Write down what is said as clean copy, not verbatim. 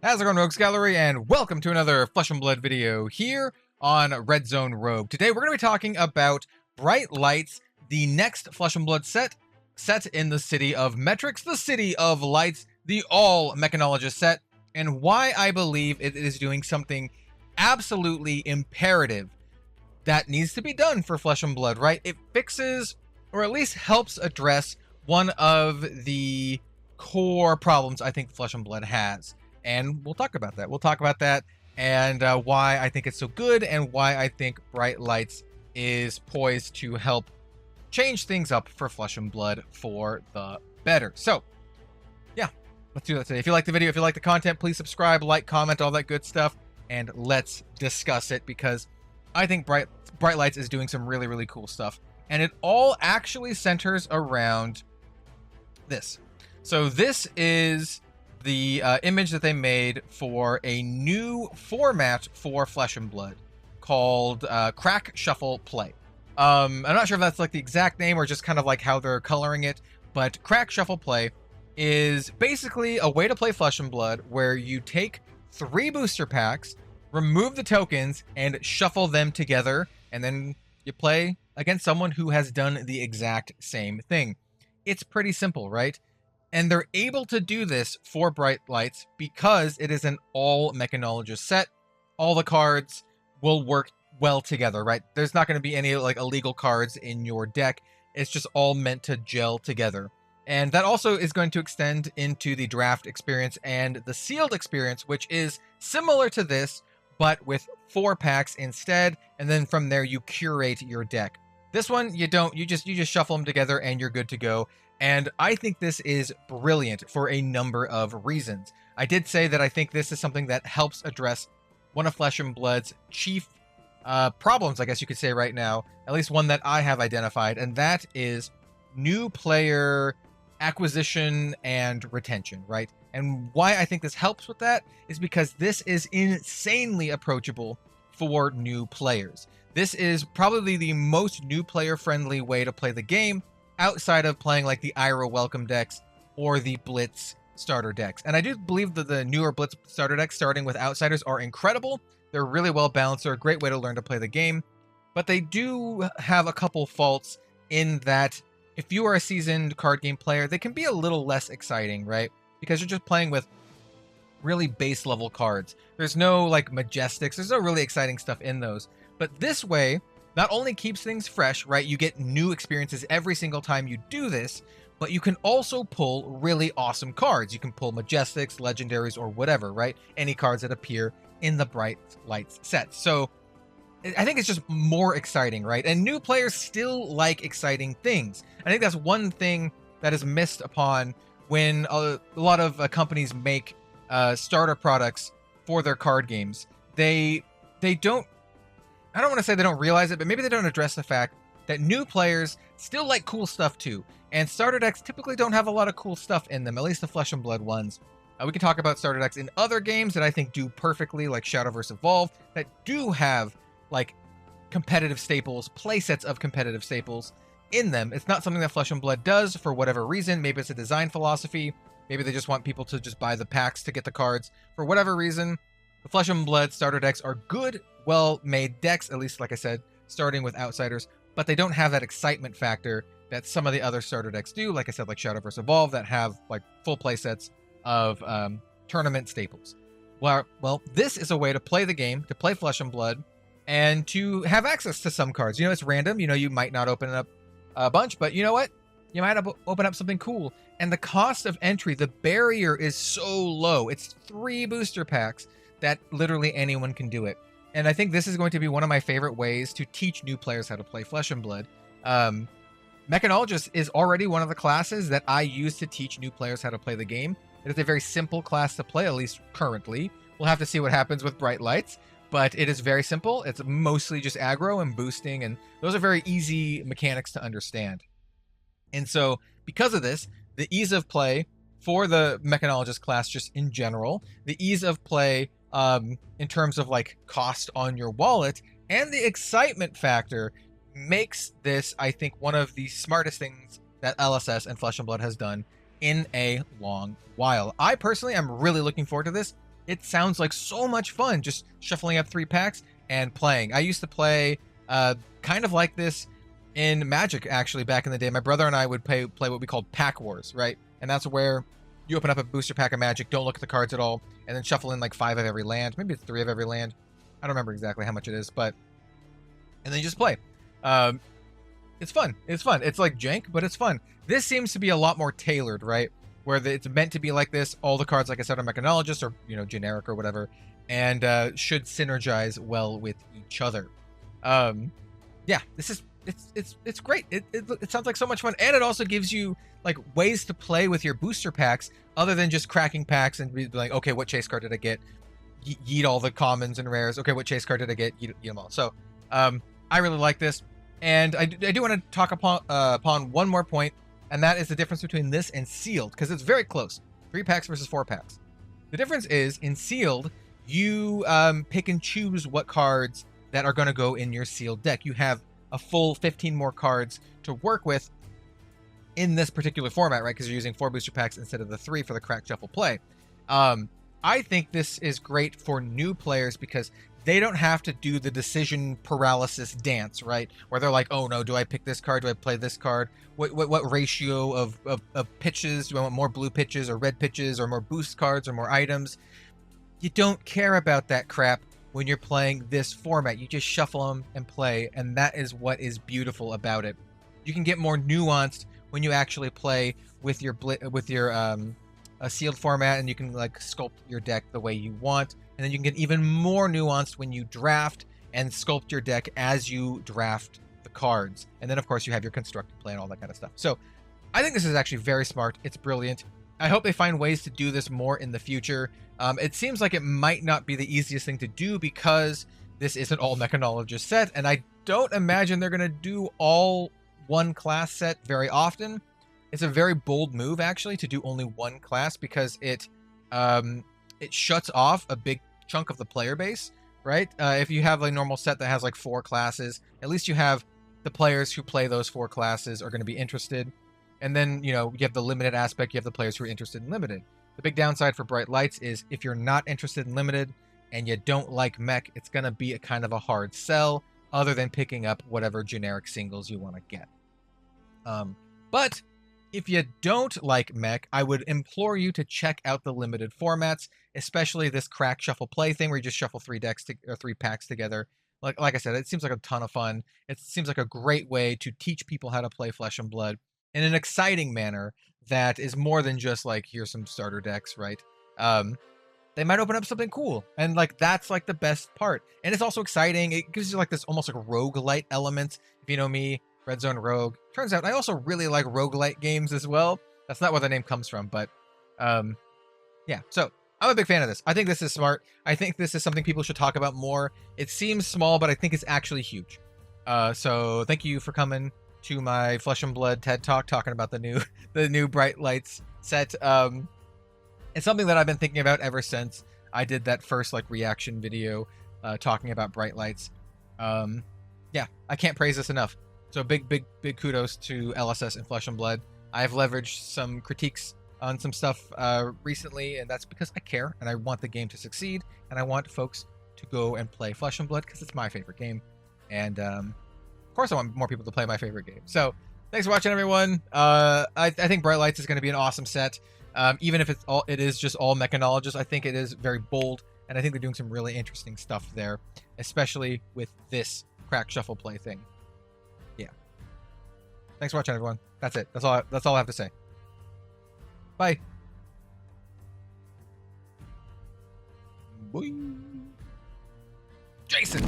How's it going, Rogues Gallery, and welcome to another Flesh and Blood video here on Red Zone Rogue. Today we're going to be talking about Bright Lights, the next Flesh and Blood set in the city of Metrics, the City of Lights, the all-mechanologist set, and why I believe it is doing something absolutely imperative that needs to be done for Flesh and Blood, right? It fixes, or at least helps address, one of the core problems I think Flesh and Blood has. And we'll talk about that. We'll talk about that and why I think it's so good and why I think Bright Lights is poised to help change things up for Flesh and Blood for the better. So, yeah, let's do that today. If you like the video, if you like the content, please subscribe, like, comment, all that good stuff, and let's discuss it because I think Bright Lights is doing some really, really cool stuff. And it all actually centers around this. So this is the image that they made for a new format for Flesh and Blood called Crack Shuffle Play. I'm not sure if that's like the exact name or just kind of like how they're coloring it, but Crack Shuffle Play is basically a way to play Flesh and Blood where you take 3 booster packs, remove the tokens, and shuffle them together, and then you play against someone who has done the exact same thing. It's pretty simple, right? And they're able to do this for Bright Lights because it is an all-mechanologist set. All the cards will work well together, right? There's not going to be any like illegal cards in your deck. It's just all meant to gel together. And that also is going to extend into the draft experience and the sealed experience, which is similar to this, but with 4 packs instead. And then from there, you curate your deck. This one, you don't. You just shuffle them together and you're good to go. And I think this is brilliant for a number of reasons. I did say that I think this is something that helps address one of Flesh and Blood's chief problems, I guess you could say right now, at least one that I have identified, and that is new player acquisition and retention, right? And why I think this helps with that is because this is insanely approachable for new players. This is probably the most new player friendly way to play the game outside of playing like the Ira welcome decks or the Blitz starter decks. And I do believe that the newer Blitz starter decks starting with Outsiders are incredible. They're really well balanced. They're a great way to learn to play the game, but they do have a couple faults in that if you are a seasoned card game player, they can be a little less exciting, right? Because you're just playing with really base level cards. There's no like Majestics. There's no really exciting stuff in those. But this way, not only keeps things fresh, right? You get new experiences every single time you do this, but you can also pull really awesome cards. You can pull Majestics, Legendaries, or whatever, right? Any cards that appear in the Bright Lights set. So I think it's just more exciting, right? And new players still like exciting things. I think that's one thing that is missed upon when a lot of companies make starter products for their card games. They don't, I don't want to say they don't realize it, but maybe they don't address the fact that new players still like cool stuff too. And starter decks typically don't have a lot of cool stuff in them, at least the Flesh and Blood ones. We can talk about starter decks in other games that I think do perfectly, like Shadowverse Evolved, that do have like competitive staples, playsets of competitive staples in them. It's not something that Flesh and Blood does for whatever reason. Maybe it's a design philosophy. Maybe they just want people to just buy the packs to get the cards. For whatever reason, the Flesh and Blood starter decks are good, well-made decks, at least, like I said, starting with Outsiders, but they don't have that excitement factor that some of the other starter decks do, like I said, like Shadowverse Evolve, that have like full playsets of tournament staples. Well, this is a way to play the game, to play Flesh and Blood, and to have access to some cards. You know, it's random. You know, you might not open up a bunch, but you know what? You might open up something cool. And the cost of entry, the barrier is so low. It's 3 booster packs that literally anyone can do it. And I think this is going to be one of my favorite ways to teach new players how to play Flesh and Blood. Mechanologist is already one of the classes that I use to teach new players how to play the game. It is a very simple class to play, at least currently. We'll have to see what happens with Bright Lights, but it is very simple. It's mostly just aggro and boosting, and those are very easy mechanics to understand. And so because of this, the ease of play for the Mechanologist class just in general, the ease of play in terms of like cost on your wallet, and the excitement factor makes this, I think, one of the smartest things that LSS and Flesh and Blood has done in a long while. I personally am really looking forward to this. it sounds like so much fun just shuffling up 3 packs and playing. I used to play kind of like this in Magic, actually, back in the day. My brother and I would play what we called Pack Wars, right? And that's where you open up a booster pack of Magic, don't look at the cards at all, and then shuffle in like 5 of every land. Maybe it's 3 of every land. I don't remember exactly how much it is, but... And then you just play. It's fun. It's fun. It's like jank, but it's fun. This seems to be a lot more tailored, right? Where it's meant to be like this. All the cards, like I said, are mechanologists or, you know, generic or whatever, and should synergize well with each other. Yeah, this is it's great. It sounds like so much fun, and it also gives you like ways to play with your booster packs other than just cracking packs and be like, okay, what chase card did I get? Yeet all the commons and rares. Okay, what chase card did I get? Yeet them all. So, I really like this, and I do want to talk upon one more point, and that is the difference between this and sealed, because it's very close. 3 packs versus 4 packs. The difference is in sealed, you pick and choose what cards that are going to go in your sealed deck. You have a full 15 more cards to work with in this particular format, right? Because you're using 4 booster packs instead of the 3 for the crack shuffle play. I think this is great for new players because they don't have to do the decision paralysis dance, right? Where they're like, oh no, do I pick this card? Do I play this card? What ratio of pitches? Do I want more blue pitches or red pitches or more boost cards or more items? You don't care about that crap when you're playing this format. You just shuffle them and play, and that is what is beautiful about it. You can get more nuanced when you actually play with your a sealed format, and you can like sculpt your deck the way you want, and then you can get even more nuanced when you draft and sculpt your deck as you draft the cards. And then of course you have your constructed play and all that kind of stuff. So I think this is actually very smart. It's brilliant. I hope they find ways to do this more in the future. It seems like it might not be the easiest thing to do because this is an all mechanologist set, and I don't imagine they're going to do all one class set very often. It's a very bold move, actually, to do only one class because it shuts off a big chunk of the player base, right? If you have a normal set that has like 4 classes, at least you have the players who play those 4 classes are going to be interested. And then, you know, you have the limited aspect, you have the players who are interested in limited. The big downside for Bright Lights is if you're not interested in limited and you don't like mech, it's going to be a kind of a hard sell other than picking up whatever generic singles you want to get. But if you don't like mech, I would implore you to check out the limited formats, especially this crack shuffle play thing where you just shuffle 3 decks or 3 packs together. Like I said, it seems like a ton of fun. It seems like a great way to teach people how to play Flesh and Blood in an exciting manner that is more than just like, here's some starter decks, right? They might open up something cool, and like that's like the best part. And it's also exciting. It gives you like this almost like roguelite element. If you know me, Red Zone Rogue. Turns out I also really like roguelite games as well. That's not where the name comes from, but yeah. So I'm a big fan of this. I think this is smart. I think this is something people should talk about more. It seems small, but I think it's actually huge. So thank you for coming to my Flesh and Blood TED Talk talking about the new Bright Lights set. It's something that I've been thinking about ever since I did that first like reaction video talking about Bright Lights. Yeah, I can't praise this enough. So big kudos to LSS and Flesh and Blood. I've leveraged some critiques on some stuff recently, and that's because I care and I want the game to succeed, and I want folks to go and play Flesh and Blood because it's my favorite game, and of course I want more people to play my favorite game. So thanks for watching, everyone. I think Bright Lights is going to be an awesome set. Even if it is just all mechanologists, I think it is very bold, and I think they're doing some really interesting stuff there, especially with this crack shuffle play thing. Yeah. Thanks for watching, everyone. That's it. That's all I have to say. Bye. Boing. Jason.